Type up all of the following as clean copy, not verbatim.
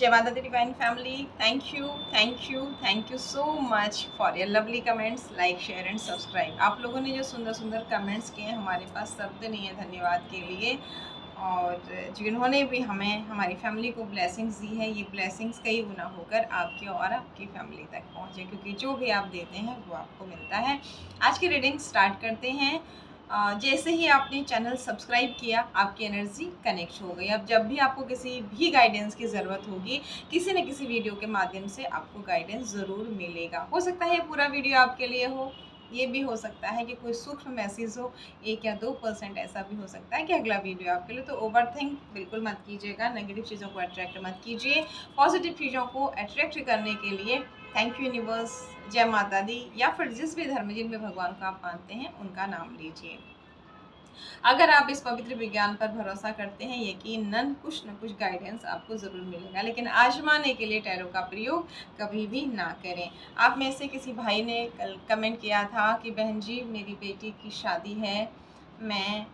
जय माता दी divine family. Thank you so much for your lovely comments, like share and subscribe. आप लोगों ने जो सुंदर सुंदर कमेंट्स किए हैं, हमारे पास शब्द नहीं है धन्यवाद के लिए। और जिन्होंने भी हमें, हमारी फैमिली को ब्लेसिंग्स दी है, ये ब्लेसिंग्स कई गुना होकर आपके और आपकी फैमिली तक पहुँचे, क्योंकि जो भी आप देते हैं वो आपको मिलता है। आज की रीडिंग स्टार्ट करते हैं। जैसे ही आपने चैनल सब्सक्राइब किया, आपकी एनर्जी कनेक्ट हो गई। अब जब भी आपको किसी भी गाइडेंस की ज़रूरत होगी, किसी न किसी वीडियो के माध्यम से आपको गाइडेंस ज़रूर मिलेगा। हो सकता है ये पूरा वीडियो आपके लिए हो, ये भी हो सकता है कि कोई सूक्ष्म मैसेज हो, 1 या 2% ऐसा भी हो सकता है कि अगला वीडियो आपके लिए। तो ओवर थिंक बिल्कुल मत कीजिएगा, नेगेटिव चीज़ों को अट्रैक्ट मत कीजिए। पॉजिटिव चीज़ों को अट्रैक्ट करने के लिए थैंक यू यूनिवर्स, जय माता दी, या फिर जिस भी धर्म जिनमें भगवान को आप मानते हैं उनका नाम लीजिए। अगर आप इस पवित्र विज्ञान पर भरोसा करते हैं, यकीनन कुछ न कुछ गाइडेंस आपको ज़रूर मिलेगा, लेकिन आजमाने के लिए टैरो का प्रयोग कभी भी ना करें। आप में से किसी भाई ने कल कमेंट किया था कि बहन जी मेरी बेटी की शादी है, मैं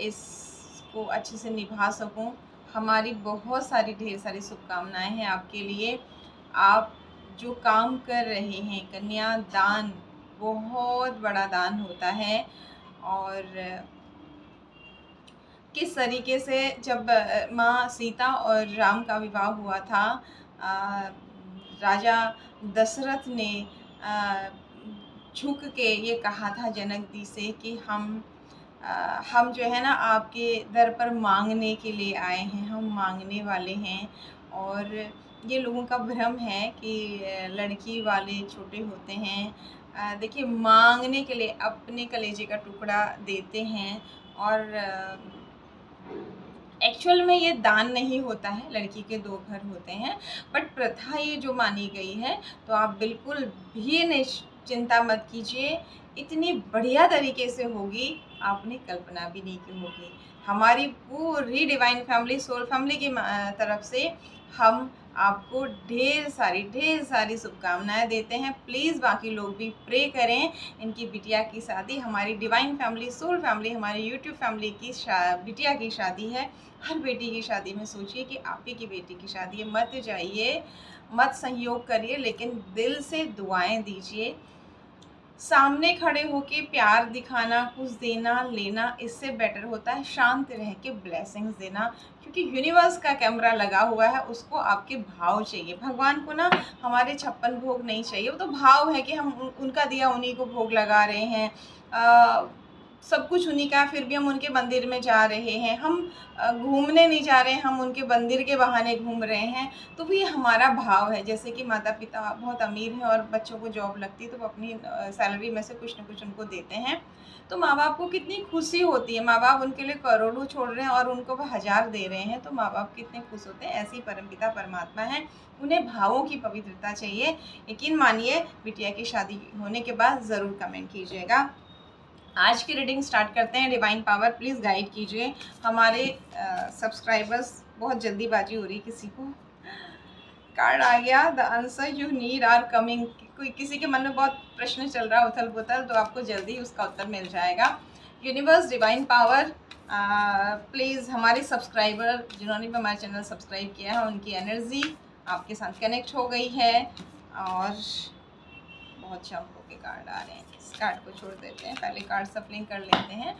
इसको अच्छे से निभा सकूं। हमारी बहुत सारी ढेर सारी शुभकामनाएं हैं आपके लिए। आप जो काम कर रहे हैं, कन्यादान बहुत बड़ा दान होता है। और किस तरीके से जब माँ सीता और राम का विवाह हुआ था, राजा दशरथ ने झुक के ये कहा था जनक जी से कि हम जो है ना आपके दर पर मांगने के लिए आए हैं, हम मांगने वाले हैं। और ये लोगों का भ्रम है कि लड़की वाले छोटे होते हैं। देखिए, मांगने के लिए अपने कलेजे का टुकड़ा देते हैं। और एक्चुअल में ये दान नहीं होता है, लड़की के 2 घर होते हैं, बट प्रथा ये जो मानी गई है। तो आप बिल्कुल भी चिंता मत कीजिए, इतनी बढ़िया तरीके से होगी, आपने कल्पना भी नहीं की होगी। हमारी पूरी डिवाइन फैमिली, सोल फैमिली की तरफ से हम आपको ढेर सारी शुभकामनाएं देते हैं। प्लीज़ बाकी लोग भी प्रे करें इनकी बिटिया की शादी, हमारी डिवाइन फैमिली, सोल फैमिली, हमारी यूट्यूब फैमिली की बिटिया की शादी है। हर बेटी की शादी में सोचिए कि आप ही की बेटी की शादी है। मत जाइए, मत सहयोग करिए, लेकिन दिल से दुआएं दीजिए। सामने खड़े होके प्यार दिखाना, कुछ देना लेना, इससे बेटर होता है शांत रह के ब्लेसिंग्स देना, क्योंकि यूनिवर्स का कैमरा लगा हुआ है। उसको आपके भाव चाहिए। भगवान को ना हमारे 56 भोग नहीं चाहिए, वो तो भाव है कि हम उनका दिया उन्हीं को भोग लगा रहे हैं। सब कुछ उन्हीं का, फिर भी हम उनके मंदिर में जा रहे हैं। हम घूमने नहीं जा रहे हैं, हम उनके मंदिर के बहाने घूम रहे हैं। तो भी हमारा भाव है। जैसे कि माता पिता बहुत अमीर हैं और बच्चों को जॉब लगती है, तो वो अपनी सैलरी में से कुछ न कुछ उनको देते हैं। तो माँ बाप को कितनी खुशी होती है। माँ बाप उनके लिए करोड़ों छोड़ रहे हैं और उनको वो 1000 दे रहे हैं, तो माँ बाप कितने खुश होते हैं। ऐसे ही परमपिता परमात्मा है, उन्हें भावों की पवित्रता चाहिए। यकीन मानिए, बिटिया की शादी होने के बाद ज़रूर कमेंट कीजिएगा। आज की रीडिंग स्टार्ट करते हैं। डिवाइन पावर प्लीज़ गाइड कीजिए। हमारे सब्सक्राइबर्स, बहुत जल्दीबाजी हो रही, किसी को कार्ड आ गया, the answer you need are coming. कोई किसी के मन में बहुत प्रश्न चल रहा है, उथल पुथल, तो आपको जल्दी उसका उत्तर मिल जाएगा। यूनिवर्स, डिवाइन पावर, प्लीज़ हमारे सब्सक्राइबर जिन्होंने भी हमारे चैनल सब्सक्राइब किया है, उनकी एनर्जी आपके साथ कनेक्ट हो गई है। और बहुत शौकों के कार्ड आ रहे हैं, इस कार्ड को छोड़ देते हैं, पहले कार्ड सफलिंग कर लेते हैं।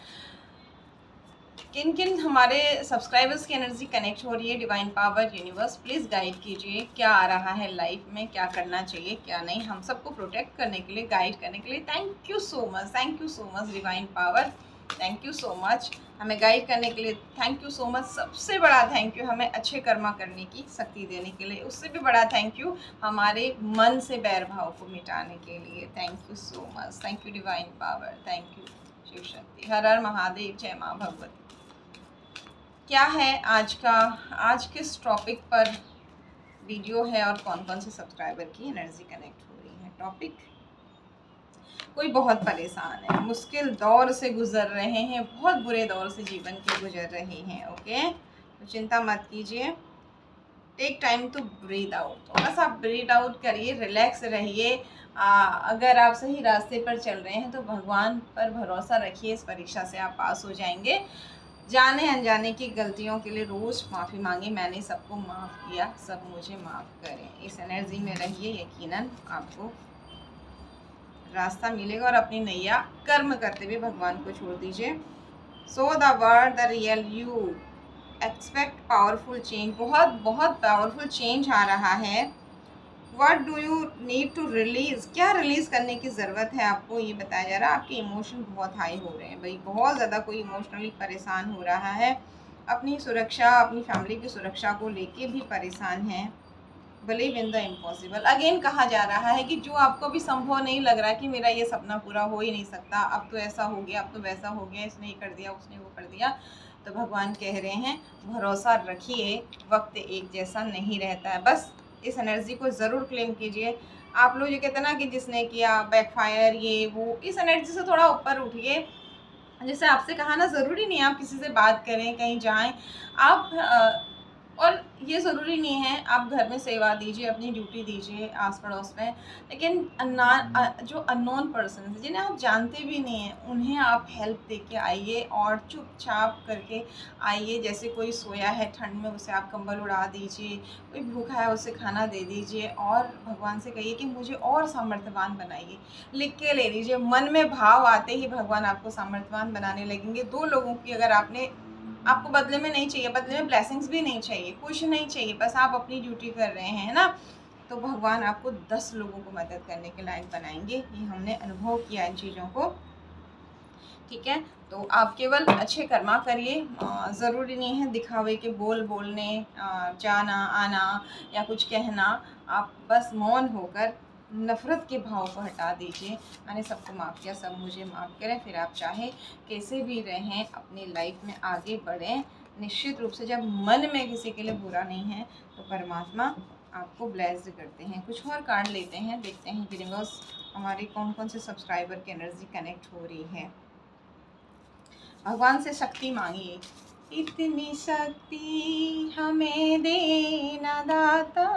किन किन हमारे सब्सक्राइबर्स की एनर्जी कनेक्ट हो रही है। Divine power, universe, please guide कीजिए, क्या आ रहा है लाइफ में, क्या करना चाहिए, क्या नहीं, हम सबको प्रोटेक्ट करने के लिए, गाइड करने के लिए। Thank you so much divine power, thank you so much हमें गाइड करने के लिए। Thank you so much. सबसे बड़ा थैंक यू हमें अच्छे कर्मा करने की शक्ति देने के लिए। उससे भी बड़ा थैंक यू हमारे मन से बैर भाव को मिटाने के लिए। Thank you so much. Thank you divine power, thank you Shiv Shakti. हर हर महादेव, जय माँ भगवती। क्या है आज किस टॉपिक पर वीडियो है और कौन कौन से सब्सक्राइबर की एनर्जी कनेक्ट हो रही है। टॉपिक, कोई बहुत परेशान है, मुश्किल दौर से गुजर रहे हैं, बहुत बुरे दौर से जीवन के गुजर रहे हैं। ओके, तो चिंता मत कीजिए। Take time to breathe out, थोड़ा सा ब्रीथ आउट करिए, रिलैक्स रहिए। अगर आप सही रास्ते पर चल रहे हैं तो भगवान पर भरोसा रखिए, इस परीक्षा से आप पास हो जाएंगे। जाने अनजाने की गलतियों के लिए रोज़ माफ़ी मांगे, मैंने सबको माफ़ किया, सब मुझे माफ़ करें। इस एनर्जी में रहिए, यकीनन आपको रास्ता मिलेगा और अपनी नैया कर्म करते हुए भगवान को छोड़ दीजिए। So the word the real you expect powerful change. बहुत बहुत पावरफुल चेंज आ रहा है। What do you need to release, क्या रिलीज करने की ज़रूरत है आपको, ये बताया जा रहा है। आपके इमोशन बहुत हाई हो रहे हैं भाई, बहुत ज़्यादा कोई इमोशनली परेशान हो रहा है, अपनी सुरक्षा, अपनी फैमिली की सुरक्षा को लेके भी परेशान है। Believe in the impossible. Again कहा जा रहा है कि जो आपको भी संभव नहीं लग रहा कि मेरा ये सपना पूरा हो ही नहीं सकता, अब तो ऐसा हो गया, अब तो वैसा हो गया, इसने ये कर दिया, उसने वो कर दिया, तो भगवान कह रहे हैं भरोसा रखिए, वक्त एक जैसा नहीं रहता है। बस इस एनर्जी को ज़रूर क्लेम कीजिए। आप लोग ये कहते हैं ना कि जिसने किया बैकफायर, ये वो, इस एनर्जी से थोड़ा ऊपर उठिए। जैसे आपसे कहा ना, ज़रूरी नहीं आप किसी से बात करें, कहीं जाएं आप, और ये ज़रूरी नहीं है आप घर में सेवा दीजिए, अपनी ड्यूटी दीजिए आस पड़ोस में, लेकिन जो अननोन पर्सन हैं जिन्हें आप जानते भी नहीं हैं, उन्हें आप हेल्प दे के आइए और चुपचाप करके आइए। जैसे कोई सोया है ठंड में, उसे आप कंबल उड़ा दीजिए, कोई भूखा है उसे खाना दे दीजिए और भगवान से कहिए कि मुझे और सामर्थ्यवान बनाइए। लिख के ले लीजिए, मन में भाव आते ही भगवान आपको सामर्थ्यवान बनाने लगेंगे। 2 लोगों की अगर आपको बदले में नहीं चाहिए, बदले में ब्लेसिंग्स भी नहीं चाहिए, कुछ नहीं चाहिए, बस आप अपनी ड्यूटी कर रहे हैं, है ना, तो भगवान आपको 10 लोगों को मदद करने के लायक बनाएंगे। ये हमने अनुभव किया इन चीज़ों को, ठीक है। तो आप केवल अच्छे कर्मा करिए, ज़रूरी नहीं है दिखावे के बोल बोलने, जाना आना या कुछ कहना। आप बस मौन होकर नफ़रत के भाव को हटा दीजिए। मैंने सबको माफ़ किया, सब मुझे माफ़ करें। फिर आप चाहे कैसे भी रहें, अपनी लाइफ में आगे बढ़ें। निश्चित रूप से जब मन में किसी के लिए बुरा नहीं है तो परमात्मा आपको ब्लेस्ड करते हैं। कुछ और कार्ड लेते हैं, देखते हैं कि यूनिवर्स हमारी कौन कौन से सब्सक्राइबर की एनर्जी कनेक्ट हो रही है। भगवान से शक्ति मांगिए। इतनी शक्ति हमें देना दाता,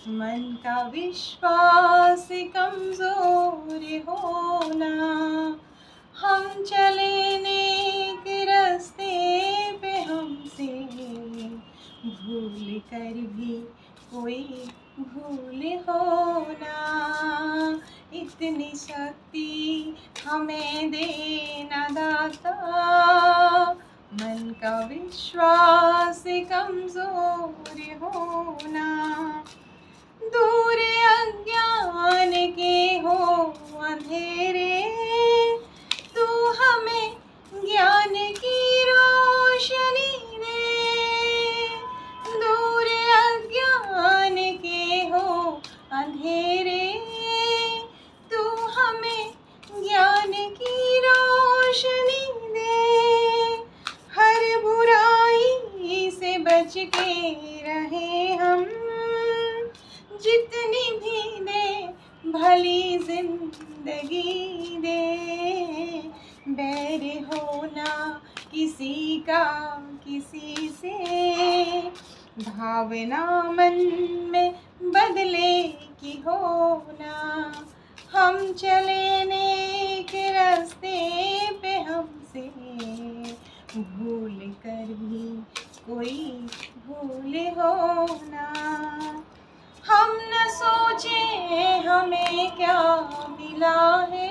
मन का विश्वास कमजोर होना, हम चले नेक रास्ते पे हमसे भूल कर भी कोई भूल होना। इतनी शक्ति हमें देना दाता, मन का विश्वास कमजोर होना, दूर अज्ञान के हो अंधेरे, तू हमें ज्ञान की रोशनी दे। दूर अज्ञान के हो अंधेरे, तू हमें ज्ञान की रोशनी दे। हर बुराई से बच के रहे हम, जितनी भी दे भली जिंदगी दे। बैर होना किसी का किसी से, भावना मन में बदले की होना, हम चले नेक रास्ते पे हमसे भूल कर भी कोई भूल होना। हम न सोचे हमें क्या मिला है,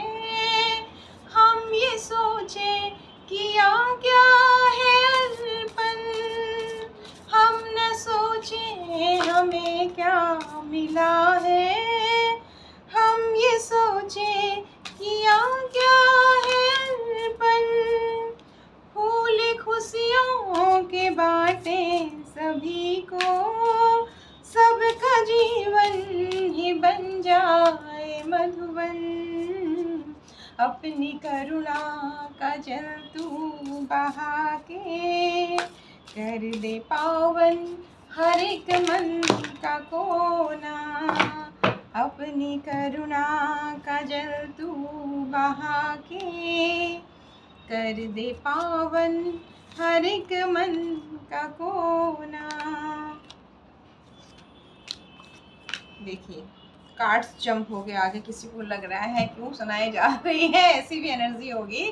हम ये सोचे किया क्या है अर्पण। हम न सोचे हमें क्या मिला है, हम ये सोचे किया क्या है अर्पण। फूल खुशियों के बाटे सभी को, सबका जीवन ही बन जाए मधुबन। अपनी करुणा का जल तू बहा के, कर दे पावन हर एक मन का कोना। अपनी करुणा का जल तू बहा के, कर दे पावन हर एक मन का कोना। देखिए कार्ड्स जंप हो गए आगे, किसी को लग रहा है क्यों सुनाई जा रही है, ऐसी भी एनर्जी होगी।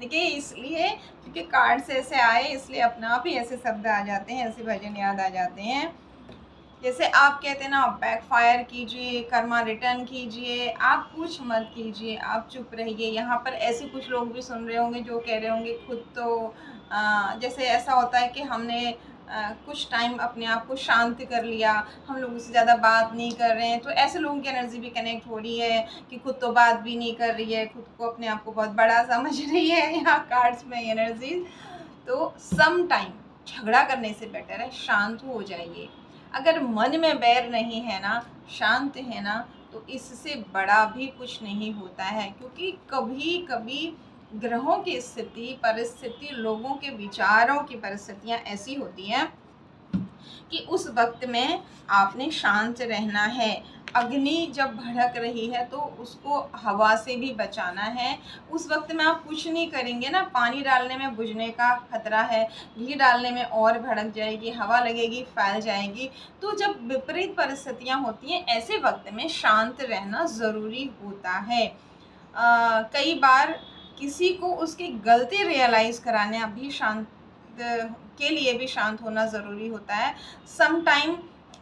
देखिए इसलिए क्योंकि कार्ड्स ऐसे आए, इसलिए अपना आप ही ऐसे शब्द आ जाते हैं, ऐसे भजन याद आ जाते हैं। जैसे आप कहते हैं ना, बैकफायर कीजिए, कर्मा रिटर्न कीजिए, आप कुछ मत कीजिए, आप चुप रहिए। यहाँ पर ऐसे कुछ लोग भी सुन रहे होंगे जो कह रहे होंगे खुद तो जैसे ऐसा होता है कि हमने कुछ टाइम अपने आप को शांत कर लिया, हम लोगों से ज़्यादा बात नहीं कर रहे हैं, तो ऐसे लोगों की एनर्जी भी कनेक्ट हो रही है कि खुद तो बात भी नहीं कर रही है, खुद को अपने आप को बहुत बड़ा समझ रही है यहाँ कार्ड्स में एनर्जी। तो सम टाइम झगड़ा करने से बेटर है शांत हो जाइए। अगर मन में बैर नहीं है ना, शांत है ना, तो इससे बड़ा भी कुछ नहीं होता है। क्योंकि कभी कभी ग्रहों की स्थिति, परिस्थिति, लोगों के विचारों की परिस्थितियाँ ऐसी होती हैं कि उस वक्त में आपने शांत रहना है। अग्नि जब भड़क रही है तो उसको हवा से भी बचाना है। उस वक्त में आप कुछ नहीं करेंगे ना, पानी डालने में बुझने का खतरा है, घी डालने में और भड़क जाएगी, हवा लगेगी फैल जाएगी। तो जब विपरीत परिस्थितियाँ होती हैं, ऐसे वक्त में शांत रहना ज़रूरी होता है। कई बार किसी को उसकी गलती रियलाइज़ कराने भी शांत के लिए भी शांत होना ज़रूरी होता है। सम टाइम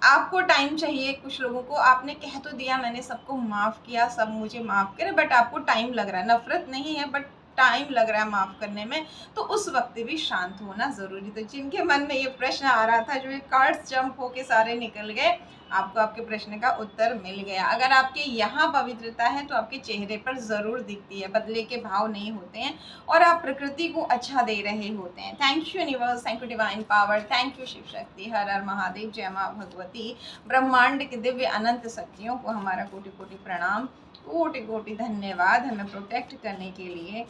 आपको टाइम चाहिए। कुछ लोगों को आपने कह तो दिया, मैंने सबको माफ़ किया, सब मुझे माफ़ करें, बट आपको टाइम लग रहा है, नफ़रत नहीं है बट टाइम लग रहा है माफ़ करने में, तो उस वक्त भी शांत होना ज़रूरी। तो जिनके मन में ये प्रश्न आ रहा था, जो ये कार्ड्स जंप होके सारे निकल गए, आपको आपके प्रश्न का उत्तर मिल गया। अगर आपके यहाँ पवित्रता है तो आपके चेहरे पर ज़रूर दिखती है, बदले के भाव नहीं होते हैं और आप प्रकृति को अच्छा दे रहे होते हैं। Thank you universe, thank you divine power, thank you Shiv Shakti, हर हर महादेव, जय माँ भगवती। ब्रह्मांड की दिव्य अनंत शक्तियों को हमारा कोटि कोटि प्रणाम, कोटि कोटि धन्यवाद हमें प्रोटेक्ट करने के लिए।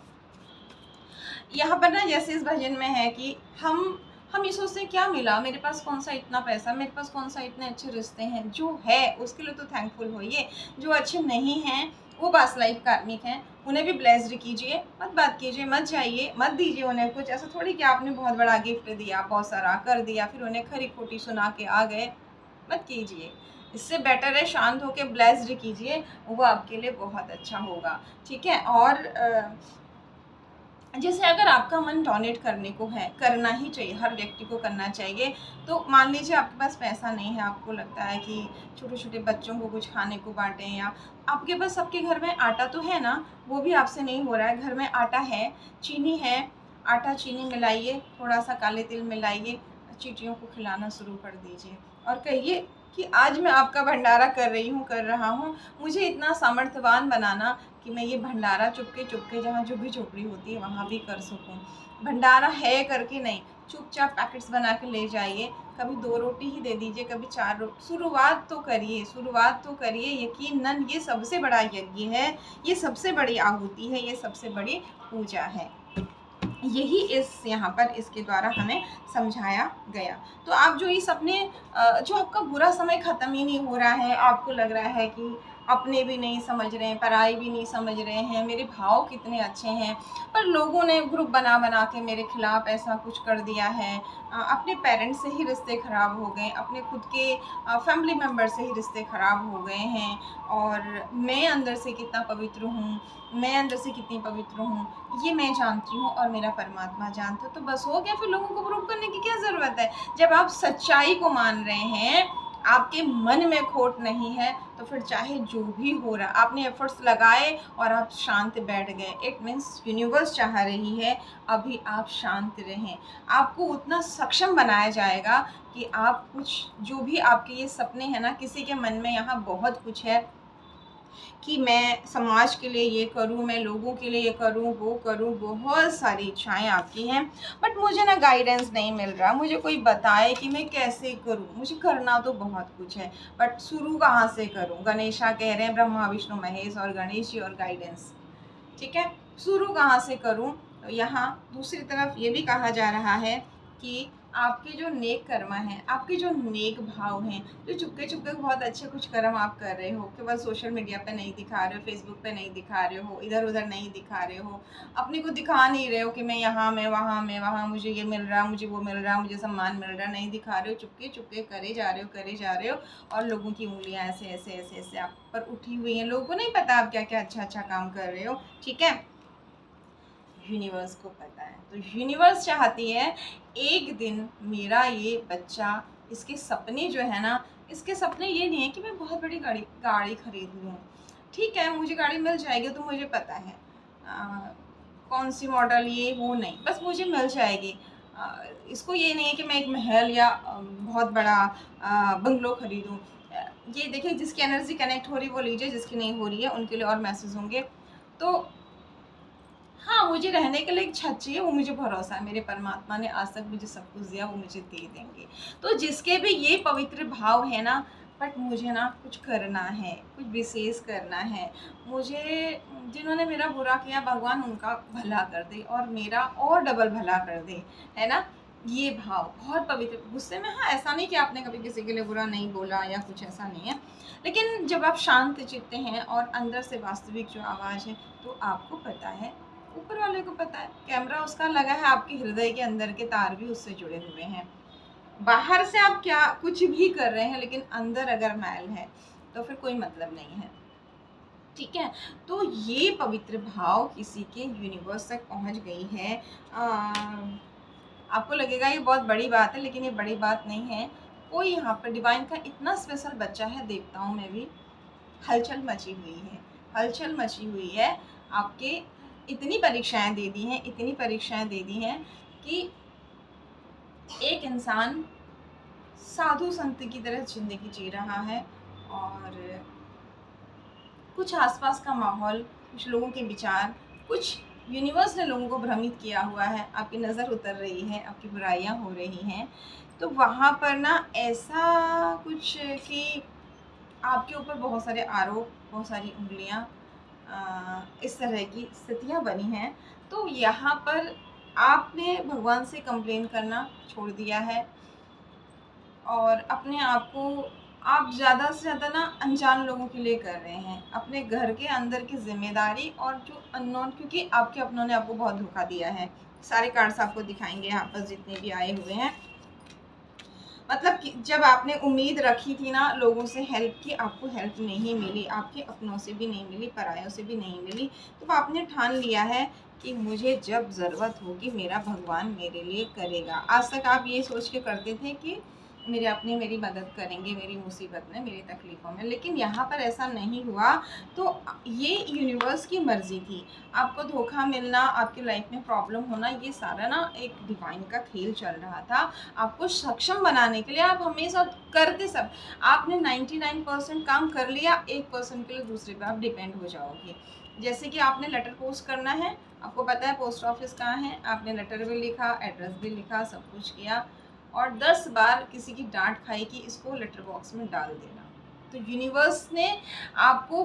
यहाँ पर ना जैसे इस भजन में है कि हम ये सोचते हैं क्या मिला, मेरे पास कौन सा इतना पैसा, मेरे पास कौन सा इतने अच्छे रिश्ते हैं। जो है उसके लिए तो थैंकफुल होइए, जो अच्छे नहीं हैं वो पास्ट लाइफ कार्मिक हैं, उन्हें भी ब्लेस्ड कीजिए, मत बात कीजिए, मत जाइए, मत दीजिए उन्हें कुछ। ऐसा थोड़ी कि आपने बहुत बड़ा गिफ्ट दिया, बहुत सारा कर दिया, फिर उन्हें खरी खोटी सुना के आ गए, मत कीजिए। इससे बेटर है शांत होकर ब्लेस्ड कीजिए, वो आपके लिए बहुत अच्छा होगा। ठीक है। और जैसे अगर आपका मन डोनेट करने को है, करना ही चाहिए, हर व्यक्ति को करना चाहिए। तो मान लीजिए आपके पास पैसा नहीं है, आपको लगता है कि छोटे छोटे बच्चों को कुछ खाने को बांटें, या आपके पास सबके घर में आटा तो है ना, वो भी आपसे नहीं हो रहा है, घर में आटा है, चीनी है, आटा चीनी मिलाइए, थोड़ा सा काले तिल मिलाइए, चींटियों को खिलाना शुरू कर दीजिए और कहिए कि आज मैं आपका भंडारा कर रही हूँ, कर रहा हूँ, मुझे इतना सामर्थ्यवान बनाना कि मैं ये भंडारा चुपके चुपके जहाँ जो भी झोपड़ी होती है वहाँ भी कर सकूँ। भंडारा है करके नहीं, चुपचाप पैकेट्स बना के ले जाइए, कभी 2 रोटी ही दे दीजिए, कभी 4 रोटी, शुरुआत तो करिए, शुरुआत तो करिए। यकीनन ये सबसे बड़ा यज्ञ है, ये सबसे बड़ी आहुति है, ये सबसे बड़ी पूजा है। यही इस यहाँ पर इसके द्वारा हमें समझाया गया। तो आप जो इस अपने जो आपका बुरा समय ख़त्म ही नहीं हो रहा है, आपको लग रहा है कि अपने भी नहीं समझ रहे हैं, पराई भी नहीं समझ रहे हैं, मेरे भाव कितने अच्छे हैं, पर लोगों ने ग्रुप बना बना के मेरे खिलाफ़ ऐसा कुछ कर दिया है, अपने पेरेंट्स से ही रिश्ते ख़राब हो गए, अपने खुद के फैमिली मेम्बर से ही रिश्ते ख़राब हो गए हैं, और मैं अंदर से कितना पवित्र हूँ, मैं अंदर से कितनी पवित्र हूँ, ये मैं जानती हूँ और मेरा परमात्मा जानता है। तो बस हो गया, फिर लोगों को प्रूव करने की क्या ज़रूरत है। जब आप सच्चाई को मान रहे हैं, आपके मन में खोट नहीं है, तो फिर चाहे जो भी हो रहा, आपने एफर्ट्स लगाए और आप शांत बैठ गए, इट मीन्स यूनिवर्स चाह रही है अभी आप शांत रहें। आपको उतना सक्षम बनाया जाएगा कि आप कुछ, जो भी आपके ये सपने हैं ना, किसी के मन में यहाँ बहुत कुछ है कि मैं समाज के लिए ये करूँ, मैं लोगों के लिए ये करूँ, वो करूँ, बहुत सारी इच्छाएं आपकी हैं, बट मुझे ना गाइडेंस नहीं मिल रहा, मुझे कोई बताए कि मैं कैसे करूँ। मुझे करना तो बहुत कुछ है, बट शुरू कहाँ से करूँ। गणेशा कह रहे हैं, ब्रह्मा विष्णु महेश और गणेश जी और गाइडेंस, ठीक है, शुरू कहाँ से करूँ। तो यहाँ दूसरी तरफ ये भी कहा जा रहा है कि आपके जो नेक कर्मा हैं, आपके जो नेक भाव हैं, जो चुपके चुपके बहुत अच्छे कुछ कर्म आप कर रहे हो, केवल सोशल मीडिया पे नहीं दिखा रहे हो, फेसबुक पे नहीं दिखा रहे हो, इधर उधर नहीं दिखा रहे हो, अपने को दिखा नहीं रहे हो कि मैं यहाँ, मैं वहाँ, मुझे ये मिल रहा, मुझे वो मिल रहा, मुझे सम्मान मिल रहा, नहीं दिखा रहे हो, चुपके चुपके करे जा रहे हो, करे जा रहे हो। और लोगों की उंगलियां ऐसे ऐसे ऐसे ऐसे आप पर उठी हुई हैं, लोगों को नहीं पता आप क्या क्या अच्छा अच्छा काम कर रहे हो, ठीक है। यूनिवर्स को पता है, तो यूनिवर्स चाहती है एक दिन मेरा ये बच्चा, इसके सपने जो है ना, इसके सपने ये नहीं है कि मैं बहुत बड़ी गाड़ी गाड़ी खरीद लूँ, ठीक है, मुझे गाड़ी मिल जाएगी तो मुझे पता है कौन सी मॉडल, ये वो नहीं, बस मुझे मिल जाएगी। इसको ये नहीं है कि मैं एक महल या बहुत बड़ा बंगलो खरीदूँ। ये देखिए, जिसकी एनर्जी कनेक्ट हो रही वो लीजिए, जिसकी नहीं हो रही है उनके लिए और मैसेज होंगे। तो हाँ, मुझे रहने के लिए एक छत चाहिए, वो मुझे भरोसा है मेरे परमात्मा ने आज तक मुझे सब कुछ दिया, वो मुझे दे देंगे। तो जिसके भी ये पवित्र भाव है ना, बट मुझे ना कुछ करना है, कुछ विशेष करना है, मुझे जिन्होंने मेरा बुरा किया भगवान उनका भला कर दे और मेरा और डबल भला कर दे, है ना। ये भाव बहुत पवित्र, गुस्से में, हाँ ऐसा नहीं कि आपने कभी किसी के लिए बुरा नहीं बोला या कुछ, ऐसा नहीं है, लेकिन जब आप शांत चित्त हैं और अंदर से वास्तविक जो आवाज़ है, तो आपको पता है, ऊपर वाले को पता है, कैमरा उसका लगा है, आपके हृदय के अंदर के तार भी उससे जुड़े हुए हैं। बाहर से आप क्या कुछ भी कर रहे हैं, लेकिन अंदर अगर मैल है तो फिर कोई मतलब नहीं है, ठीक है। तो ये पवित्र भाव किसी के यूनिवर्स तक पहुंच गई है। आपको लगेगा ये बहुत बड़ी बात है, लेकिन ये बड़ी बात नहीं है। कोई यहाँ पर डिवाइन का इतना स्पेशल बच्चा है, देवताओं में भी हलचल मची हुई है, हलचल मची हुई है। आपके इतनी परीक्षाएं दे दी हैं, इतनी परीक्षाएं दे दी हैं कि एक इंसान साधु संत की तरह जिंदगी जी रहा है, और कुछ आसपास का माहौल, कुछ लोगों के विचार, कुछ यूनिवर्स ने लोगों को भ्रमित किया हुआ है, आपकी नज़र उतर रही है, आपकी बुराइयां हो रही हैं, तो वहाँ पर ना ऐसा कुछ कि आपके ऊपर बहुत सारे आरोप, बहुत सारी उंगलियां, इस तरह की स्थितियां बनी हैं। तो यहाँ पर आपने भगवान से कंप्लेन करना छोड़ दिया है, और अपने आप को आप ज़्यादा से ज़्यादा ना अनजान लोगों के लिए कर रहे हैं, अपने घर के अंदर की जिम्मेदारी, और जो अननोन, क्योंकि आपके अपनों ने आपको बहुत धोखा दिया है। सारे कार्ड्स आपको दिखाएंगे यहाँ पर जितने भी आए हुए हैं, मतलब कि जब आपने उम्मीद रखी थी ना लोगों से हेल्प की, आपको हेल्प नहीं मिली, आपके अपनों से भी नहीं मिली, परायों से भी नहीं मिली, तो आपने ठान लिया है कि मुझे जब ज़रूरत होगी मेरा भगवान मेरे लिए करेगा। आज तक आप ये सोच के करते थे कि मेरे अपने मेरी मदद करेंगे मेरी मुसीबत में, मेरी तकलीफ़ों में, लेकिन यहाँ पर ऐसा नहीं हुआ। तो ये यूनिवर्स की मर्ज़ी थी, आपको धोखा मिलना, आपकी लाइफ में प्रॉब्लम होना, ये सारा ना एक डिवाइन का खेल चल रहा था आपको सक्षम बनाने के लिए। आप हमेशा करते सब, आपने 99% काम कर लिया, 1% के लिए दूसरे पे आप डिपेंड हो जाओगे। जैसे कि आपने लेटर पोस्ट करना है, आपको पता है पोस्ट ऑफिस कहाँ है, आपने लेटर भी लिखा, एड्रेस भी लिखा, सब कुछ किया, और 10 बार किसी की डांट खाई कि इसको लेटर बॉक्स में डाल देना। तो यूनिवर्स ने आपको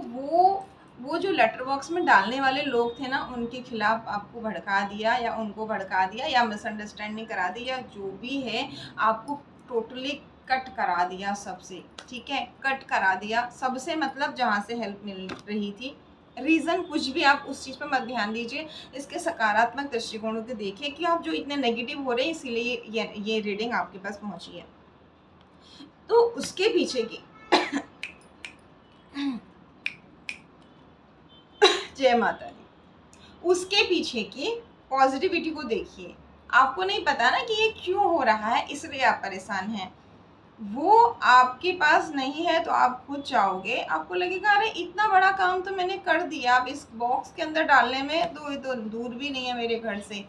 वो जो लेटर बॉक्स में डालने वाले लोग थे ना, उनके खिलाफ आपको भड़का दिया, या उनको भड़का दिया, या मिसअंडरस्टैंडिंग करा दी, या जो भी है, आपको टोटली कट करा दिया सबसे, ठीक है, कट करा दिया सबसे, मतलब जहाँ से हेल्प मिल रही थी। रीज़न कुछ भी, आप उस चीज़ पर मत ध्यान दीजिए, इसके सकारात्मक दृष्टिकोणों को देखिए कि आप जो इतने नेगेटिव हो रहे हैं, इसीलिए ये रीडिंग आपके पास पहुंची है। तो उसके पीछे की जय माता दी, उसके पीछे की पॉजिटिविटी को देखिए। आपको नहीं पता ना कि ये क्यों हो रहा है, इसलिए आप परेशान हैं। वो आपके पास नहीं है तो आप खुद चाहोगे, आपको लगेगा अरे इतना बड़ा काम तो मैंने कर दिया, अब इस बॉक्स के अंदर डालने में तो दूर भी नहीं है मेरे घर से,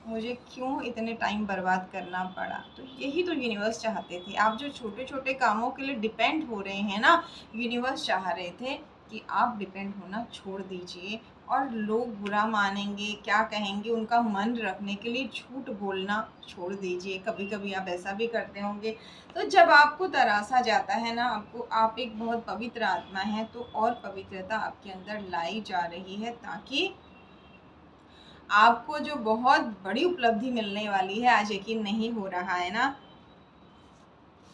मुझे क्यों इतने टाइम बर्बाद करना पड़ा। तो यही तो यूनिवर्स चाहते थे, आप जो छोटे छोटे कामों के लिए डिपेंड हो रहे हैं ना, यूनिवर्स चाह रहे थे कि आप डिपेंड होना छोड़ दीजिए, और लोग बुरा मानेंगे, क्या कहेंगे, उनका मन रखने के लिए झूठ बोलना छोड़ दीजिए। कभी कभी आप ऐसा भी करते होंगे। तो जब आपको तरासा जाता है ना, आपको, आप एक बहुत पवित्र आत्मा हैं, तो और पवित्रता आपके अंदर लाई जा रही है, ताकि आपको जो बहुत बड़ी उपलब्धि मिलने वाली है, आज यकीन नहीं हो रहा है ना।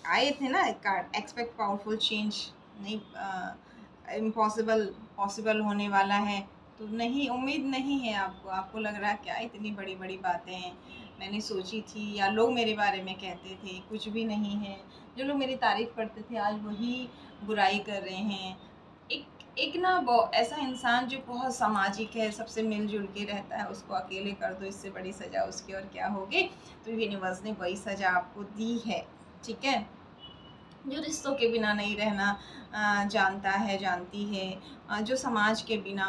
आए थे ना कार्ड, एक्सपेक्ट पावरफुल चेंज, नहीं इम्पॉसिबल पॉसिबल होने वाला है, तो नहीं, उम्मीद नहीं है आपको। आपको लग रहा है क्या इतनी बड़ी बड़ी बातें मैंने सोची थी, या लोग मेरे बारे में कहते थे, कुछ भी नहीं है। जो लोग मेरी तारीफ करते थे आज वही बुराई कर रहे हैं। एक ना ऐसा इंसान जो बहुत सामाजिक है, सबसे मिलजुल के रहता है, उसको अकेले कर दो, इससे बड़ी सज़ा उसकी और क्या होगी। तो यूनिवर्स ने वही सज़ा आपको दी है, ठीक है। जो रिश्तों के बिना नहीं रहना जानता है, जानती है, जो समाज के बिना,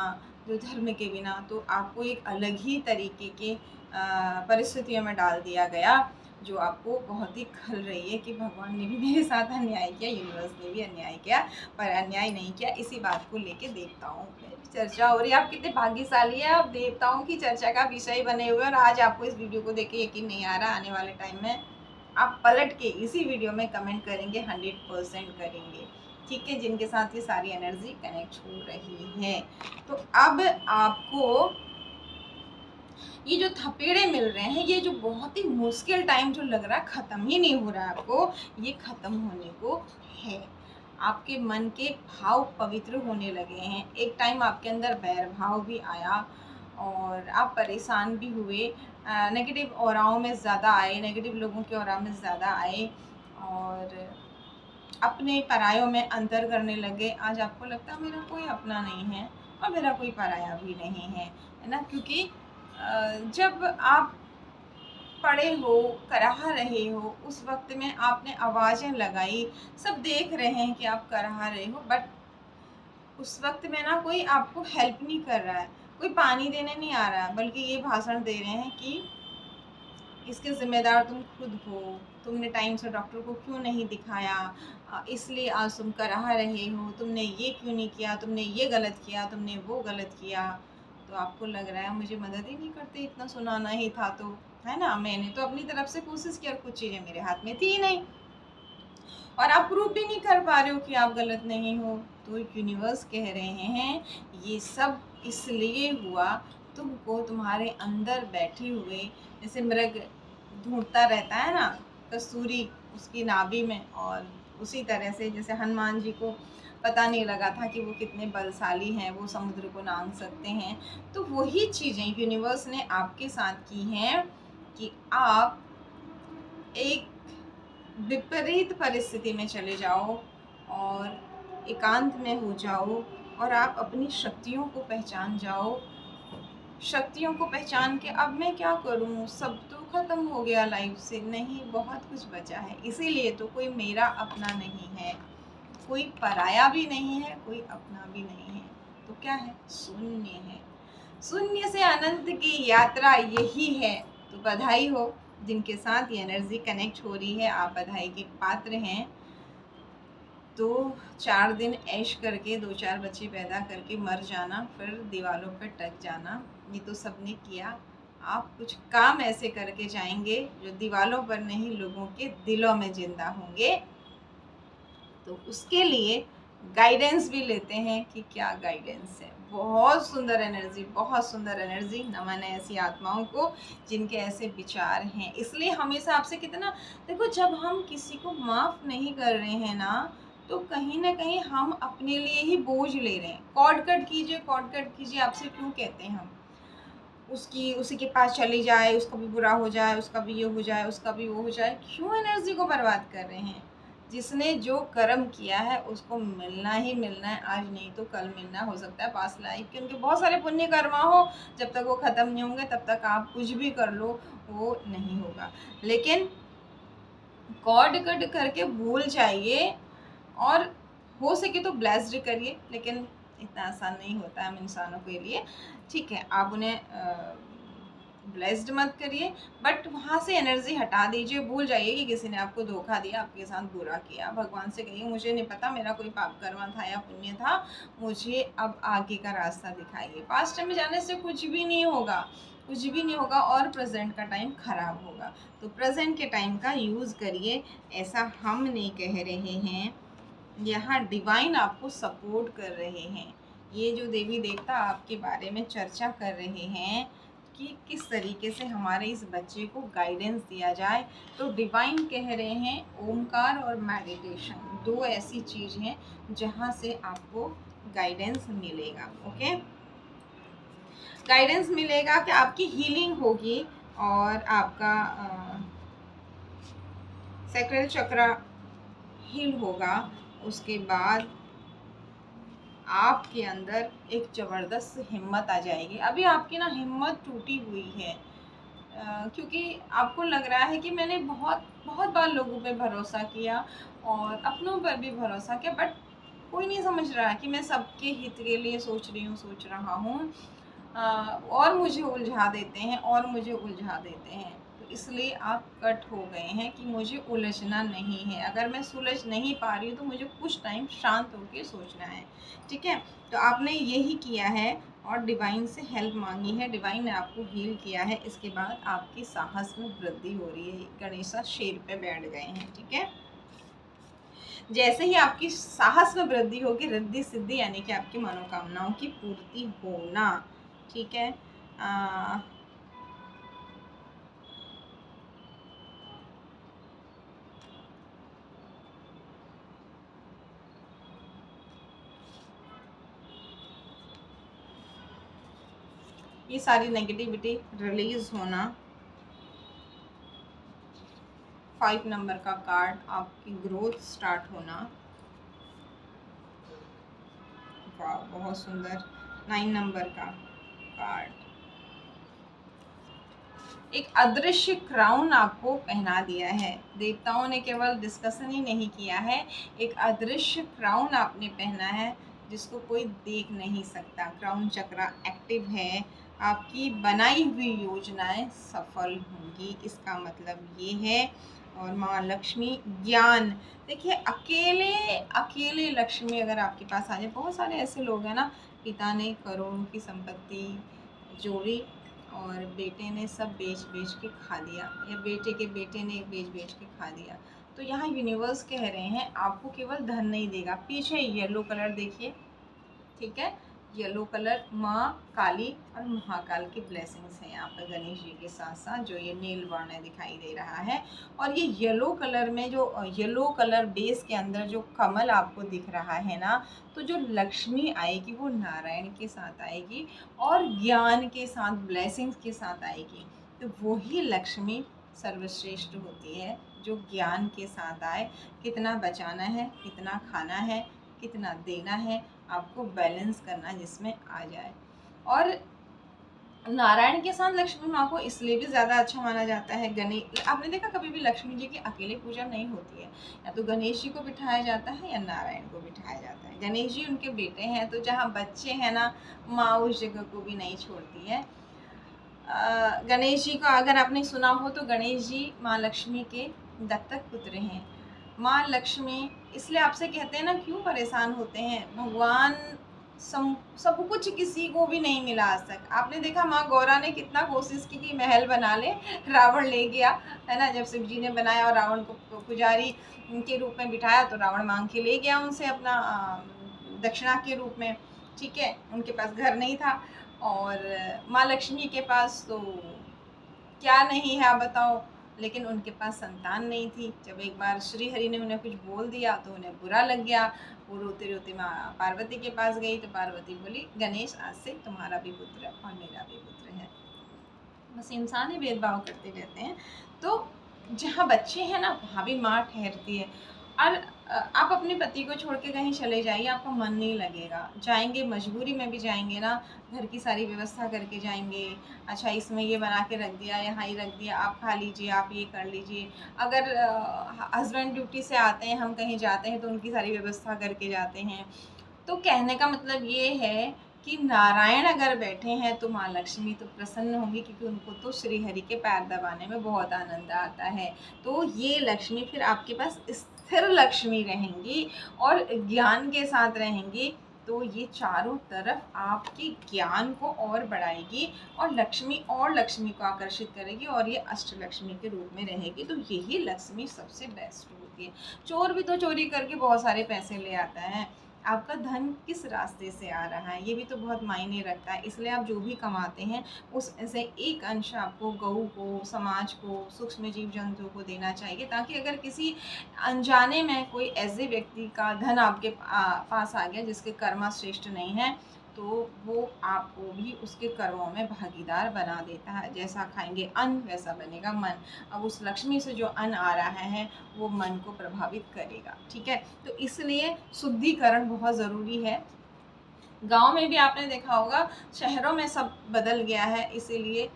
जो धर्म के बिना, तो आपको एक अलग ही तरीके के परिस्थितियों में डाल दिया गया, जो आपको बहुत ही खल रही है कि भगवान ने भी मेरे साथ अन्याय किया, यूनिवर्स ने भी अन्याय किया, पर अन्याय नहीं किया। इसी बात को लेके देवताओं में चर्चा हो रही है। आप कितने भाग्यशाली हैं, आप देवताओं की चर्चा का विषय बने हुए, और आज आपको इस वीडियो को देख के यकीन नहीं आ रहा, आने वाले टाइम में आप पलट के इसी वीडियो में कमेंट करेंगे, 100% करेंगे, ठीक है, जिनके साथ ये सारी एनर्जी कनेक्ट हो रही है। तो अब आपको ये जो थपेड़े मिल रहे हैं, ये जो बहुत ही मुश्किल टाइम जो लग रहा है ख़त्म ही नहीं हो रहा है आपको, ये ख़त्म होने को है। आपके मन के भाव पवित्र होने लगे हैं। एक टाइम आपके अंदर बैर भाव भी आया और आप परेशान भी हुए, नेगेटिव ऑराओं में ज़्यादा आए, नेगेटिव लोगों के ऑरा में ज़्यादा आए, और अपने परायों में अंतर करने लगे। आज आपको लगता है मेरा कोई अपना नहीं है और मेरा कोई पराया भी नहीं है ना, क्योंकि जब आप पड़े हो, कराह रहे हो, उस वक्त में आपने आवाज़ें लगाई, सब देख रहे हैं कि आप कराह रहे हो, बट उस वक्त में ना कोई आपको हेल्प नहीं कर रहा है, कोई पानी देने नहीं आ रहा है, बल्कि ये भाषण दे रहे हैं कि इसके ज़िम्मेदार तुम खुद हो, तुमने टाइम से डॉक्टर को क्यों नहीं दिखाया, इसलिए आज तुम कराह रहे हो, तुमने ये क्यों नहीं किया, तुमने ये गलत किया, तुमने वो गलत किया। तो आपको लग रहा है मुझे मदद ही नहीं करते, इतना सुनाना ही था तो, है ना, मैंने तो अपनी तरफ से कोशिश की और कुछ चीज़ें मेरे हाथ में थी ही नहीं, और आप प्रूव भी नहीं कर पा रहे हो कि आप गलत नहीं हो। तो यूनिवर्स कह रहे हैं ये सब इसलिए हुआ, तुमको तुम्हारे अंदर बैठे हुए, जैसे मृग ढूंढता रहता है ना कस्तूरी उसकी नाभि में, और उसी तरह से जैसे हनुमान जी को पता नहीं लगा था कि वो कितने बलशाली हैं, वो समुद्र को लांघ सकते हैं, तो वही चीज़ें यूनिवर्स ने आपके साथ की हैं कि आप एक विपरीत परिस्थिति में चले जाओ और एकांत में हो जाओ, और आप अपनी शक्तियों को पहचान जाओ। शक्तियों को पहचान के अब मैं क्या करूं, सब तो ख़त्म हो गया लाइफ से, नहीं, बहुत कुछ बचा है। इसीलिए तो कोई मेरा अपना नहीं है, कोई पराया भी नहीं है, कोई अपना भी नहीं है, तो क्या है, शून्य है। शून्य से अनंत की यात्रा यही है। तो बधाई हो जिनके साथ ये एनर्जी कनेक्ट हो रही है, आप बधाई के पात्र हैं। तो 4 दिन ऐश करके 2-4 बच्चे पैदा करके मर जाना, फिर दीवारों पर टक जाना, ये तो सबने किया। आप कुछ काम ऐसे करके जाएंगे जो दीवारों पर नहीं, लोगों के दिलों में जिंदा होंगे। तो उसके लिए गाइडेंस भी लेते हैं कि क्या गाइडेंस है। बहुत सुंदर एनर्जी, बहुत सुंदर एनर्जी। नमन है ऐसी आत्माओं को जिनके ऐसे विचार हैं। इसलिए हमेशा आपसे कितना, देखो, जब हम किसी को माफ़ नहीं कर रहे हैं ना, तो कहीं ना कहीं हम अपने लिए ही बोझ ले रहे हैं। कॉर्ड कट कीजिए, कॉर्ड कट कीजिए, आपसे क्यों कहते हैं हम, उसी के पास चली जाए, उसका भी बुरा हो जाए, उसका भी ये हो जाए, उसका भी वो हो जाए, क्यों एनर्जी को बर्बाद कर रहे हैं। जिसने जो कर्म किया है उसको मिलना ही मिलना है, आज नहीं तो कल मिलना, हो सकता है पास लाइफ के उनके बहुत सारे पुण्य कर्मा हो, जब तक वो ख़त्म नहीं होंगे तब तक आप कुछ भी कर लो वो नहीं होगा। लेकिन कॉर्ड कट करके भूल जाइए, और हो सके तो ब्लेस्ड करिए, लेकिन इतना आसान नहीं होता है हम इंसानों के लिए, ठीक है। आप उन्हें ब्लेस्ड मत करिए, बट वहाँ से एनर्जी हटा दीजिए, भूल जाइए कि किसी ने आपको धोखा दिया, आपके साथ बुरा किया। भगवान से कहिए मुझे नहीं पता मेरा कोई पाप कर्मा था या पुण्य था, मुझे अब आगे का रास्ता दिखाइए। पास्ट में जाने से कुछ भी नहीं होगा, कुछ भी नहीं होगा, और प्रेजेंट का टाइम ख़राब होगा। तो प्रेजेंट के टाइम का यूज़ करिए, ऐसा हम नहीं कह रहे हैं, यहाँ डिवाइन आपको सपोर्ट कर रहे हैं। ये जो देवी देवता आपके बारे में चर्चा कर रहे हैं, कि किस तरीके से हमारे इस बच्चे को गाइडेंस दिया जाए। तो डिवाइन कह रहे हैं ओमकार और मेडिटेशन 2 ऐसी चीज़ हैं जहाँ से आपको गाइडेंस मिलेगा। ओके, गाइडेंस मिलेगा कि आपकी हीलिंग होगी और आपका सैक्रल चक्र हील होगा। उसके बाद आपके अंदर एक ज़बरदस्त हिम्मत आ जाएगी। अभी आपकी ना हिम्मत टूटी हुई है, क्योंकि आपको लग रहा है कि मैंने बहुत बहुत बार लोगों पे भरोसा किया और अपनों पर भी भरोसा किया, बट कोई नहीं समझ रहा है कि मैं सबके हित के लिए सोच रहा हूँ। और मुझे उलझा देते हैं और मुझे उलझा देते हैं। तो इसलिए आप कट हो गए हैं कि मुझे उलझना नहीं है। अगर मैं सुलझ नहीं पा रही हूँ तो मुझे कुछ टाइम शांत होकर सोचना है। ठीक है, तो आपने यही किया है और डिवाइन से हेल्प मांगी है, डिवाइन ने आपको हील किया है। इसके बाद आपकी साहस में वृद्धि हो रही है। गणेशा शेर पे बैठ गए हैं। ठीक है, जैसे ही आपकी साहस में वृद्धि होगी, रिद्धि सिद्धि यानी कि आपकी मनोकामनाओं की पूर्ति होना। ठीक है, ये सारी नेगेटिविटी रिलीज होना। 5 नंबर का कार्ड, आपकी ग्रोथ स्टार्ट होना। वाह, बहुत सुंदर। 9 नंबर का कार्ड, एक अदृश्य क्राउन आपको पहना दिया है। देवताओं ने केवल डिस्कशन ही नहीं किया है, एक अदृश्य क्राउन आपने पहना है जिसको कोई देख नहीं सकता। क्राउन चक्र एक्टिव है, आपकी बनाई हुई योजनाएं सफल होंगी, इसका मतलब ये है। और माँ लक्ष्मी ज्ञान, देखिए अकेले अकेले लक्ष्मी अगर आपके पास आ जाए, बहुत सारे ऐसे लोग हैं ना, पिता ने करोड़ों की संपत्ति जोड़ी और बेटे ने सब बेच के खा दिया, या बेटे के बेटे ने बेच के खा दिया। तो यहाँ यूनिवर्स कह रहे हैं आपको केवल धन नहीं देगा। पीछे येलो कलर देखिए, ठीक है, येलो कलर माँ काली और महाकाल की ब्लेसिंग्स हैं यहाँ पर गणेश जी के साथ साथ। जो ये नील वर्ण दिखाई दे रहा है, और ये येलो कलर में जो येलो कलर बेस के अंदर जो कमल आपको दिख रहा है ना, तो जो लक्ष्मी आएगी वो नारायण के साथ आएगी और ज्ञान के साथ, ब्लेसिंग्स के साथ आएगी। तो वही लक्ष्मी सर्वश्रेष्ठ होती है जो ज्ञान के साथ आए। कितना बचाना है, कितना खाना है, कितना देना है, आपको बैलेंस करना जिसमें आ जाए। और नारायण के साथ लक्ष्मी माँ को इसलिए भी ज़्यादा अच्छा माना जाता है। गणेश, आपने देखा कभी भी लक्ष्मी जी की अकेले पूजा नहीं होती है, या तो गणेश जी को बिठाया जाता है या नारायण को बिठाया जाता है। गणेश जी उनके बेटे हैं, तो जहाँ बच्चे हैं ना, माँ उस जगह को भी नहीं छोड़ती है। गणेश जी का अगर आपने सुना हो तो गणेश जी माँ लक्ष्मी के दत्तक पुत्र हैं। माँ लक्ष्मी इसलिए आपसे कहते हैं ना, क्यों परेशान होते हैं, भगवान सब कुछ किसी को भी नहीं मिला आज तक। आपने देखा माँ गौरा ने कितना कोशिश की कि महल बना ले, रावण ले गया, है ना। जब शिव जी ने बनाया और रावण को पुजारी के रूप में बिठाया, तो रावण मांग के ले गया उनसे अपना दक्षिणा के रूप में। ठीक है, उनके पास घर नहीं था, और माँ लक्ष्मी के पास तो क्या नहीं है आप बताओ, लेकिन उनके पास संतान नहीं थी। जब एक बार श्री हरि ने उन्हें कुछ बोल दिया तो उन्हें बुरा लग गया। वो रोते रोते माँ पार्वती के पास गई, तो पार्वती बोली गणेश आज से तुम्हारा भी पुत्र और मेरा भी पुत्र है। बस इंसान ही भेदभाव करते रहते हैं। तो जहाँ बच्चे हैं ना, वहाँ भी माँ ठहरती है। और आप अपने पति को छोड़ के कहीं चले जाइए, आपका मन नहीं लगेगा। जाएंगे मजबूरी में भी जाएंगे ना, घर की सारी व्यवस्था करके जाएंगे। अच्छा, इसमें ये बना के रख दिया, यहाँ ही रख दिया, आप खा लीजिए, आप ये कर लीजिए। अगर हस्बैंड ड्यूटी से आते हैं, हम कहीं जाते हैं, तो उनकी सारी व्यवस्था करके जाते हैं। तो कहने का मतलब ये है कि नारायण अगर बैठे हैं तो माँ लक्ष्मी तो प्रसन्न होंगी, क्योंकि उनको तो श्री हरि के पैर दबाने में बहुत आनंद आता है। तो ये लक्ष्मी फिर आपके पास स्थिर लक्ष्मी रहेंगी और ज्ञान के साथ रहेंगी। तो ये चारों तरफ आपकी ज्ञान को और बढ़ाएगी और लक्ष्मी को आकर्षित करेगी, और ये अष्ट लक्ष्मी के रूप में रहेगी। तो यही लक्ष्मी सबसे बेस्ट होती है। चोर भी तो चोरी करके बहुत सारे पैसे ले आता है, आपका धन किस रास्ते से आ रहा है, ये भी तो बहुत मायने रखता है। इसलिए आप जो भी कमाते हैं उसमें से एक अंश आपको गऊ को, समाज को, सूक्ष्म जीव जंतुओं को देना चाहिए, ताकि अगर किसी अनजाने में कोई ऐसे व्यक्ति का धन आपके पास आ गया जिसके कर्मा श्रेष्ठ नहीं है, तो वो आपको भी उसके कर्मों में भागीदार बना देता है। जैसा खाएंगे अन्न वैसा बनेगा मन। अब उस लक्ष्मी से जो अन्न आ रहा है वो मन को प्रभावित करेगा, ठीक है। तो इसलिए शुद्धिकरण बहुत ज़रूरी है। गांव में भी आपने देखा होगा, शहरों में सब बदल गया है, इसीलिए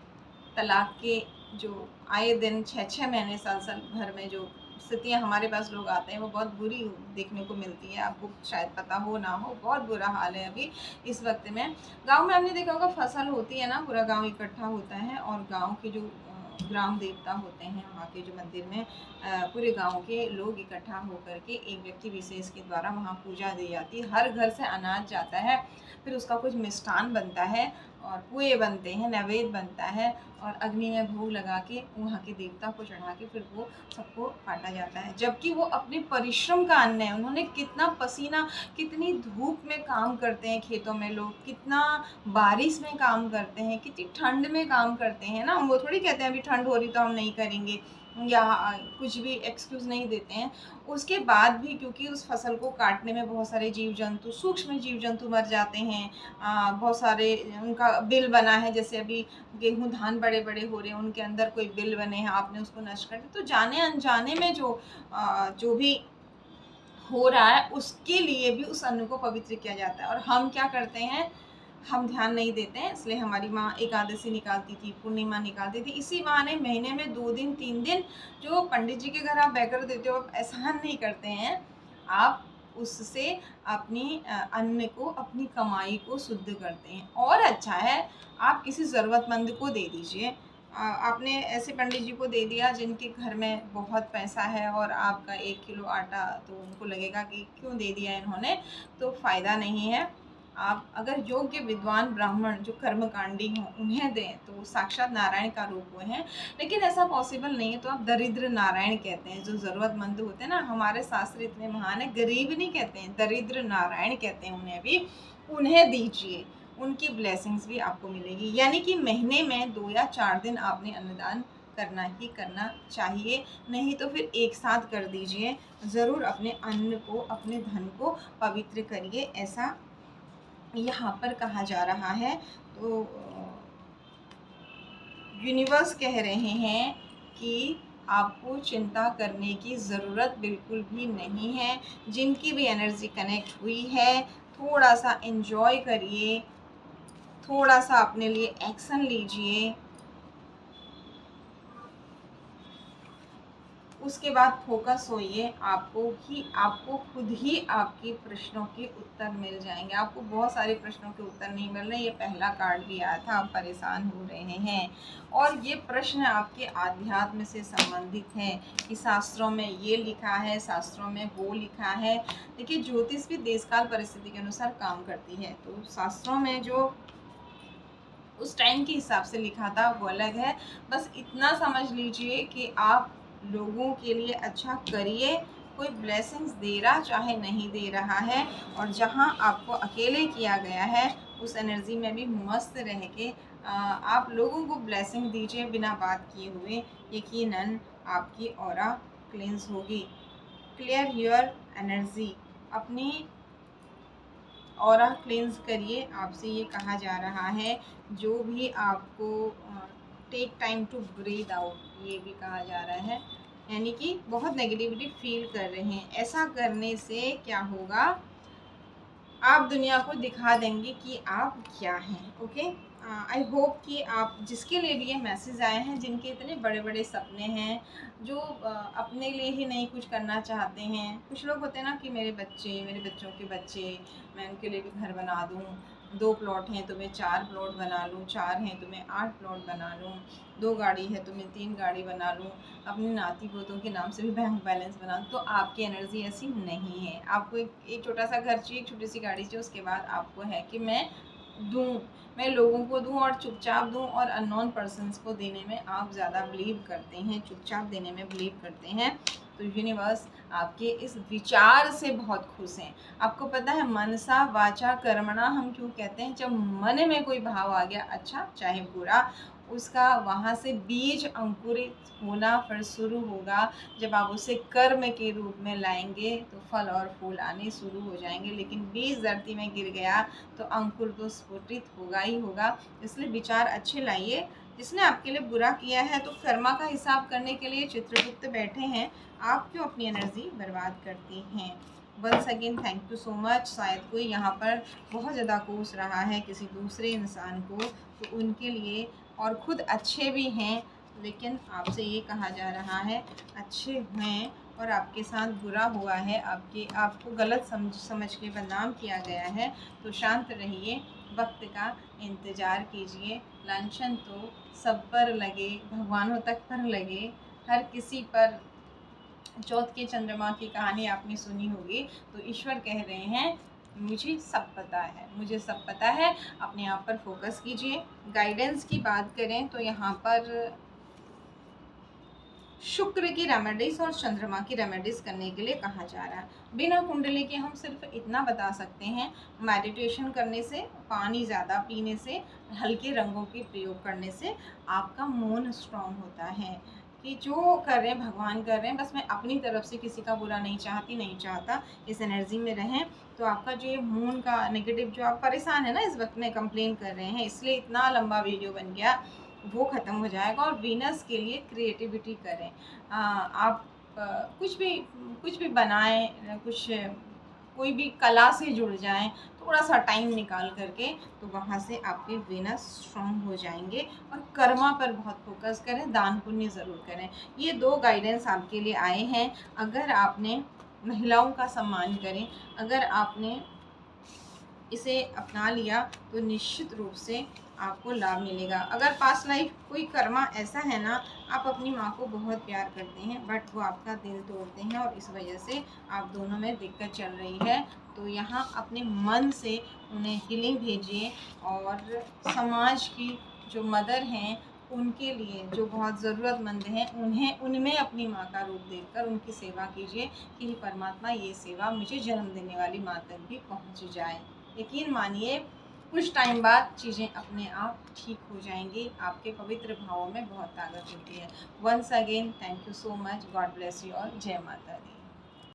तलाक के जो आए दिन 6-6 महीने, साल भर में जो स्थितियाँ हमारे पास लोग आते हैं वो बहुत बुरी देखने को मिलती है। आपको शायद पता हो ना हो, बहुत बुरा हाल है अभी इस वक्त में। गांव में आपने देखा होगा, फसल होती है ना, पूरा गांव इकट्ठा होता है और गांव के जो ग्राम देवता होते हैं, वहाँ के जो मंदिर में पूरे गांव के लोग इकट्ठा होकर के एक व्यक्ति विशेष के द्वारा वहाँ पूजा दी जाती है। हर घर से अनाज जाता है, फिर उसका कुछ मिष्ठान बनता है और पुए बनते हैं, नैवेद्य बनता है और अग्नि में भोग लगा के वहाँ के देवता को चढ़ा के फिर वो सबको बांटा जाता है। जबकि वो अपने परिश्रम का अन्न है, उन्होंने कितना पसीना, कितनी धूप में काम करते हैं खेतों में लोग, कितना बारिश में काम करते हैं, कितनी ठंड में काम करते हैं ना। वो थोड़ी कहते हैं अभी ठंड हो रही तो हम नहीं करेंगे, या कुछ भी एक्सक्यूज़ नहीं देते हैं। उसके बाद भी क्योंकि उस फसल को काटने में बहुत सारे जीव जंतु, सूक्ष्म जीव जंतु मर जाते हैं, बहुत सारे उनका बिल बना है, जैसे अभी गेहूँ धान बड़े बड़े हो रहे हैं, उनके अंदर कोई बिल बने हैं, आपने उसको नष्ट कर दिया, तो जाने अनजाने में जो भी हो रहा है उसके लिए भी उस अन्न को पवित्र किया जाता है। और हम क्या करते हैं, हम ध्यान नहीं देते हैं। इसलिए हमारी माँ एकादशी निकालती थी, पूर्णिमा निकालती थी, इसी बहाने महीने में 2 दिन 3 दिन जो पंडित जी के घर आप बैकर देते हो, आप एहसान नहीं करते हैं, आप उससे अपनी अन्न को, अपनी कमाई को शुद्ध करते हैं। और अच्छा है आप किसी ज़रूरतमंद को दे दीजिए। आपने ऐसे पंडित जी को दे दिया जिनके घर में बहुत पैसा है और आपका 1 किलो आटा, तो उनको लगेगा कि क्यों दे दिया इन्होंने, तो फ़ायदा नहीं है। आप अगर योग्य विद्वान ब्राह्मण जो कर्मकांडी हों उन्हें दें तो साक्षात नारायण का रूप हुए हैं। लेकिन ऐसा पॉसिबल नहीं है तो आप दरिद्र नारायण कहते हैं, जो ज़रूरतमंद होते हैं ना। हमारे शास्त्र इतने महान है, गरीब नहीं कहते हैं, दरिद्र नारायण कहते हैं उन्हें भी, उन्हें दीजिए, उनकी ब्लेसिंग्स भी आपको मिलेगी। यानी कि महीने में 2 या 4 दिन आपने अन्नदान करना ही करना चाहिए, नहीं तो फिर एक साथ कर दीजिए। ज़रूर अपने अन्न को, अपने धन को पवित्र करिए, ऐसा यहाँ पर कहा जा रहा है। तो यूनिवर्स कह रहे हैं कि आपको चिंता करने की ज़रूरत बिल्कुल भी नहीं है। जिनकी भी एनर्जी कनेक्ट हुई है, थोड़ा सा एंजॉय करिए, थोड़ा सा अपने लिए एक्शन लीजिए, उसके बाद फोकस होइए। आपको खुद ही आपके प्रश्नों के उत्तर मिल जाएंगे। आपको बहुत सारे प्रश्नों के उत्तर नहीं मिल रहे। ये पहला कार्ड भी आया था, आप परेशान हो रहे हैं और ये प्रश्न आपके आध्यात्म से संबंधित है कि शास्त्रों में ये लिखा है, शास्त्रों में वो लिखा है। देखिए, ज्योतिष भी देशकाल परिस्थिति के अनुसार काम करती है, तो शास्त्रों में जो उस टाइम के हिसाब से लिखा था वो अलग है। बस इतना समझ लीजिए कि आप लोगों के लिए अच्छा करिए, कोई ब्लेसिंग्स दे रहा चाहे नहीं दे रहा है, और जहां आपको अकेले किया गया है उस एनर्जी में भी मस्त रह के आप लोगों को ब्लेसिंग दीजिए बिना बात किए हुए। यकीनन आपकी ऑरा क्लींस होगी। क्लियर योर एनर्जी, अपनी ऑरा क्लेंस करिए, आपसे ये कहा जा रहा है। जो भी आपको take time to breathe out, ये भी कहा जा रहा है। यानी कि बहुत नेगेटिविटी फील कर रहे हैं, ऐसा करने से क्या होगा, आप दुनिया को दिखा देंगे कि आप क्या हैं। ओके, आई होप कि आप, जिसके लिए भी ये मैसेज आए हैं, जिनके इतने बड़े बड़े सपने हैं, जो अपने लिए ही नहीं कुछ करना चाहते हैं। कुछ लोग होते हैं ना कि मेरे बच्चे, मेरे बच्चों के बच्चे, मैं उनके लिए भी घर बना दूँ, 2 प्लॉट हैं तो मैं 4 प्लॉट बना लूँ, 4 हैं तो मैं 8 प्लॉट बना लूँ, 2 गाड़ी है तो मैं 3 गाड़ी बना लूँ, अपने नाती पोतों के नाम से भी बैंक बैलेंस बना लूँ। तो आपकी एनर्जी ऐसी नहीं है। आपको एक छोटा सा घर चाहिए, एक छोटी सी गाड़ी चाहिए, उसके बाद आपको है कि मैं दूँ, मैं लोगों को दूँ और चुपचाप दूँ, और अननोन पर्सन्स को देने में आप ज़्यादा बिलीव करते हैं, चुपचाप देने में बिलीव करते हैं। तो यूनिवर्स आपके इस विचार से बहुत खुश हैं। आपको पता है मनसा वाचा कर्मणा हम क्यों कहते हैं? जब मन में कोई भाव आ गया, अच्छा चाहे बुरा, उसका वहाँ से बीज अंकुरित होना फिर शुरू होगा। जब आप उसे कर्म के रूप में लाएंगे तो फल और फूल आने शुरू हो जाएंगे। लेकिन बीज धरती में गिर गया तो अंकुर तो स्फुटित होगा ही होगा। इसलिए विचार अच्छे लाइए। जिसने आपके लिए बुरा किया है तो कर्मा का हिसाब करने के लिए चित्रगुप्त बैठे हैं। आप क्यों अपनी एनर्जी बर्बाद करती हैं? Once again thank you so much. शायद कोई यहाँ पर बहुत ज़्यादा कोस रहा है किसी दूसरे इंसान को, तो उनके लिए, और खुद अच्छे भी हैं, लेकिन आपसे ये कहा जा रहा है अच्छे हैं और आपके साथ बुरा हुआ है, आपको गलत समझ के बदनाम किया गया है। तो शांत रहिए, वक्त का इंतज़ार कीजिए। लांछन तो सब पर लगे, भगवानों तक पर लगे, हर किसी पर। चौथ के चंद्रमा की कहानी आपने सुनी होगी। तो ईश्वर कह रहे हैं मुझे सब पता है, मुझे सब पता है। अपने आप पर फोकस कीजिए। गाइडेंस की बात करें तो यहाँ पर शुक्र की रेमेडीज और चंद्रमा की रेमेडीज करने के लिए कहा जा रहा है। बिना कुंडली के हम सिर्फ इतना बता सकते हैं, मेडिटेशन करने से, पानी ज़्यादा पीने से, हल्के रंगों के प्रयोग करने से आपका मूड स्ट्रांग होता है कि जो कर रहे हैं भगवान कर रहे हैं। बस मैं अपनी तरफ से किसी का बुरा नहीं चाहती, नहीं चाहता इस एनर्जी में रहें। तो आपका जो ये मून का नेगेटिव, जो आप परेशान है ना इस वक्त में, कंप्लेन कर रहे हैं, इसलिए इतना लंबा वीडियो बन गया, वो ख़त्म हो जाएगा। और वीनस के लिए क्रिएटिविटी करें। आप कुछ भी बनाएं, कोई भी कला से जुड़ जाएं, थोड़ा सा टाइम निकाल करके, तो वहाँ से आपके वीनस स्ट्रॉन्ग हो जाएंगे। और कर्मा पर बहुत फोकस करें, दान पुण्य ज़रूर करें। ये 2 गाइडेंस आपके लिए आए हैं। अगर आपने महिलाओं का सम्मान करें, अगर आपने इसे अपना लिया तो निश्चित रूप से आपको लाभ मिलेगा। अगर पास्ट लाइफ कोई कर्मा ऐसा है ना, आप अपनी माँ को बहुत प्यार करते हैं बट वो आपका दिल तोड़ते हैं और इस वजह से आप दोनों में दिक्कत चल रही है, तो यहाँ अपने मन से उन्हें हीलिंग भेजिए। और समाज की जो मदर हैं, उनके लिए जो बहुत ज़रूरतमंद हैं, उनमें अपनी माँ का रूप देखकर उनकी सेवा कीजिए कि परमात्मा ये सेवा मुझे जन्म देने वाली माँ तक भी पहुँच जाए। यकीन मानिए कुछ टाइम बाद चीज़ें अपने आप ठीक हो जाएंगी। आपके पवित्र भावों में बहुत ताकत होती है। Once again thank you so much. God bless you all. जय माता दी।